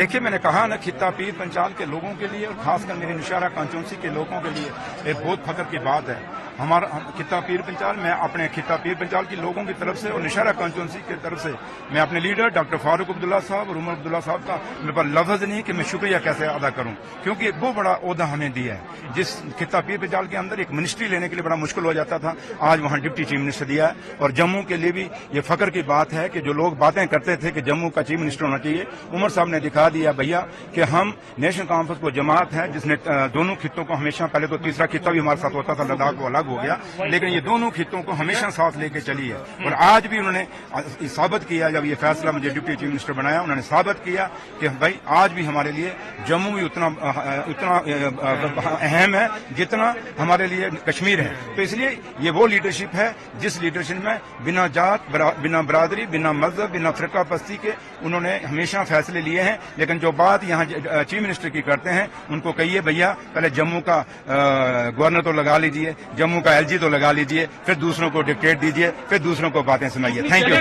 देखिए, मैंने कहा ना, खित्ता पीर पंचाल के लोगों के लिए और खासकर मेरे नौशहरा कॉन्स्टिट्यूंसी के लोगों के लिए एक बहुत फख्र की बात है। हमारा खित्ता पीर पंचाल, मैं अपने खित्ता पीर पंचाल के लोगों की तरफ से और नौशहरा कॉन्स्टिट्यूंसी की तरफ से मैं अपने लीडर डॉक्टर फारूक अब्दुल्ला साहब और उमर अब्दुल्ला साहब का मेरे पास लफ्ज नहीं कि मैं शुक्रिया कैसे अदा करूं, क्योंकि एक बहुत बड़ा ओहदा हमें दिया है। जिस खित्ता पीर पंचाल के अंदर एक मिनिस्ट्री लेने के लिए बड़ा मुश्किल हो जाता था, आज वहां डिप्टी चीफ मिनिस्टर दिया है। और जम्मू के लिए भी ये फख्र की बात है कि जो लोग बातें करते थे कि जम्मू का चीफ मिनिस्टर होना चाहिए, उमर साहब ने दिखा दिया भैया कि हम नेशनल कॉन्फ्रेंस को जमात है जिसने दोनों खित्तों को हमेशा, पहले तो तीसरा खित्ता भी हमारे साथ होता था, लद्दाख वो अलग हो गया, लेकिन ये दोनों खित्तों को हमेशा साथ लेके चली है। और आज भी उन्होंने साबित किया, जब ये फैसला मुझे डिप्टी चीफ मिनिस्टर बनाया, उन्होंने साबित किया कि भाई आज भी हमारे लिए जम्मू भी उतना अहम है जितना हमारे लिए कश्मीर है। तो इसलिए ये वो लीडरशिप है जिस लीडरशिप में बिना जात, बिना बरादरी, बिना मजहब, बिना फिरका पस्ती के उन्होंने हमेशा फैसले लिए हैं। लेकिन जो बात यहाँ चीफ मिनिस्टर की करते हैं, उनको कहिए भैया पहले जम्मू का गवर्नर तो लगा लीजिए, जम्मू का एलजी तो लगा लीजिए, फिर दूसरों को डिक्टेट दीजिए, फिर दूसरों को बातें सुनाइए। Thank you.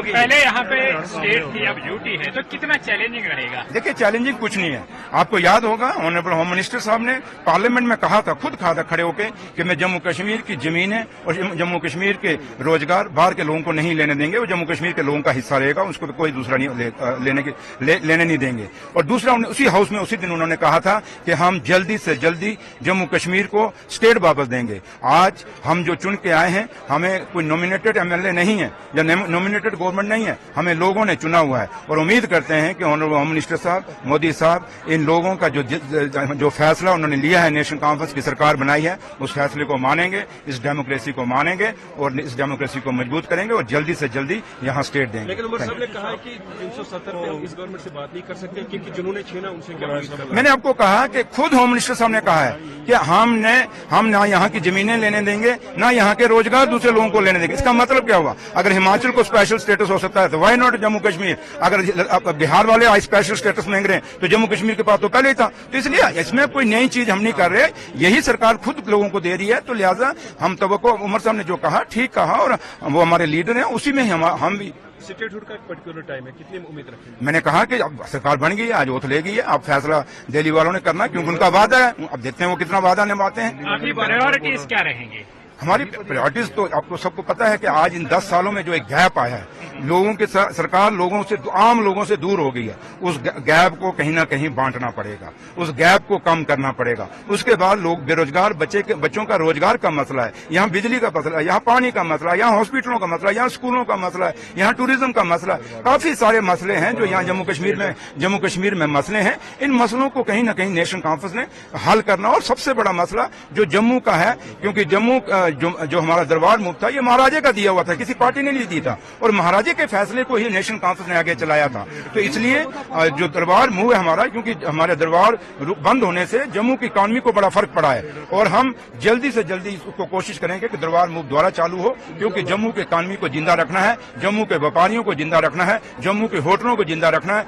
पहले यहाँ पे स्टेट की अब ड्यूटी है, तो कितना चैलेंजिंग रहेगा? देखिए, चैलेंजिंग कुछ नहीं है। आपको याद होगा ऑनरेबल होम मिनिस्टर साहब ने पार्लियामेंट में कहा था, खुद कहा था खड़े होकर कि मैं जम्मू कश्मीर की जमीनें और जम्मू कश्मीर के रोजगार बाहर के लोगों को नहीं लेने देंगे, वो जम्मू कश्मीर के लोगों का हिस्सा रहेगा, उसको कोई दूसरा नहीं लेने नहीं देंगे। और दूसरा, उसी हाउस में उसी दिन उन्होंने कहा था कि हम जल्दी से जल्दी जम्मू कश्मीर को स्टेट वापस देंगे। आज हम जो चुन के आए हैं, हमें कोई नॉमिनेटेड एमएलए नहीं है या नॉमिनेटेड गवर्नमेंट नहीं है, हमें लोगों ने चुना हुआ है। और उम्मीद करते हैं कि ऑनरेबल होम मिनिस्टर साहब, मोदी साहब, इन लोगों का जो फैसला उन्होंने लिया है, नेशनल कॉन्फ्रेंस की सरकार बनाई है, उस फैसले को मानेंगे, इस डेमोक्रेसी को मानेंगे और इस डेमोक्रेसी को मजबूत करेंगे और जल्दी से जल्दी यहाँ स्टेट देंगे। लेकिन उमर साहब ने कहा है कि 370 पे इस गवर्नमेंट से बात नहीं कर सकते क्योंकि जिन्होंने छीना उनसे क्या। मैंने आपको कहा कि खुद होम मिनिस्टर साहब ने कहा है कि हम ना यहाँ की जमीनें लेने देंगे, ना यहाँ के रोजगार दूसरे लोगों को लेने देंगे। इसका मतलब क्या हुआ? अगर हिमाचल को स्पेशल स्टेटस हो सकता है तो वाई नॉट जम्मू कश्मीर? अगर बिहार वाले आज स्पेशल स्टेटस मांग रहे हैं तो जम्मू कश्मीर के पास तो पहले ही था। तो इसलिए इसमें कोई नई चीज हम नहीं कर रहे, यही सरकार खुद लोगों को दे रही है। तो लिहाजा हम तवक्को, उमर साहब ने जो कहा ठीक कहा और वो हमारे लीडर हैं, उसी में हम भी। स्टेटहुड का एक पर्टिकुलर टाइम है, कितनी उम्मीद रखेंगे? मैंने कहा कि अब सरकार बन गई है, आज ओथ ले गई है, अब फैसला दिल्ली वालों ने करना, क्योंकि उनका वादा है। अब देखते हैं वो कितना वादा निभाते हैं। आपकी प्रायोरिटीज क्या रहेंगी? हमारी प्रायोरिटीज तो आपको सबको पता है कि आज इन 10 सालों में जो एक गैप आया है, लोगों के सरकार लोगों से, आम लोगों से दूर हो गई है, उस गैप को कहीं ना कहीं बांटना पड़ेगा, उस गैप को कम करना पड़ेगा। उसके बाद लोग बेरोजगार बच्चों का रोजगार का मसला है, यहाँ बिजली का मसला है, यहाँ पानी का मसला है, यहाँ हॉस्पिटलों का मसला है, यहाँ स्कूलों का मसला है, यहाँ टूरिज्म का मसला है। काफी सारे मसले हैं जो यहाँ जम्मू कश्मीर में मसले हैं। इन मसलों को कहीं ना कहीं नेशनल कॉन्फ्रेंस ने हल करना। और सबसे बड़ा मसला जो जम्मू का है, क्योंकि जम्मू जो हमारा दरबार मुफ्त था, ये महाराजे का दिया हुआ था, किसी पार्टी ने नहीं दी था, और महाराजे के फैसले को ही नेशनल कॉन्फ्रेंस ने आगे चलाया था। तो इसलिए जो दरबार मूव है हमारा, क्योंकि हमारे दरबार बंद होने से जम्मू की इकॉनमी को बड़ा फर्क पड़ा है, और हम जल्दी से जल्दी उसको कोशिश करेंगे कि दरबार मूव दोबारा चालू हो, क्योंकि जम्मू की इकॉनमी को जिंदा रखना है, जम्मू के व्यापारियों को जिंदा रखना है, जम्मू के होटलों को जिंदा रखना है।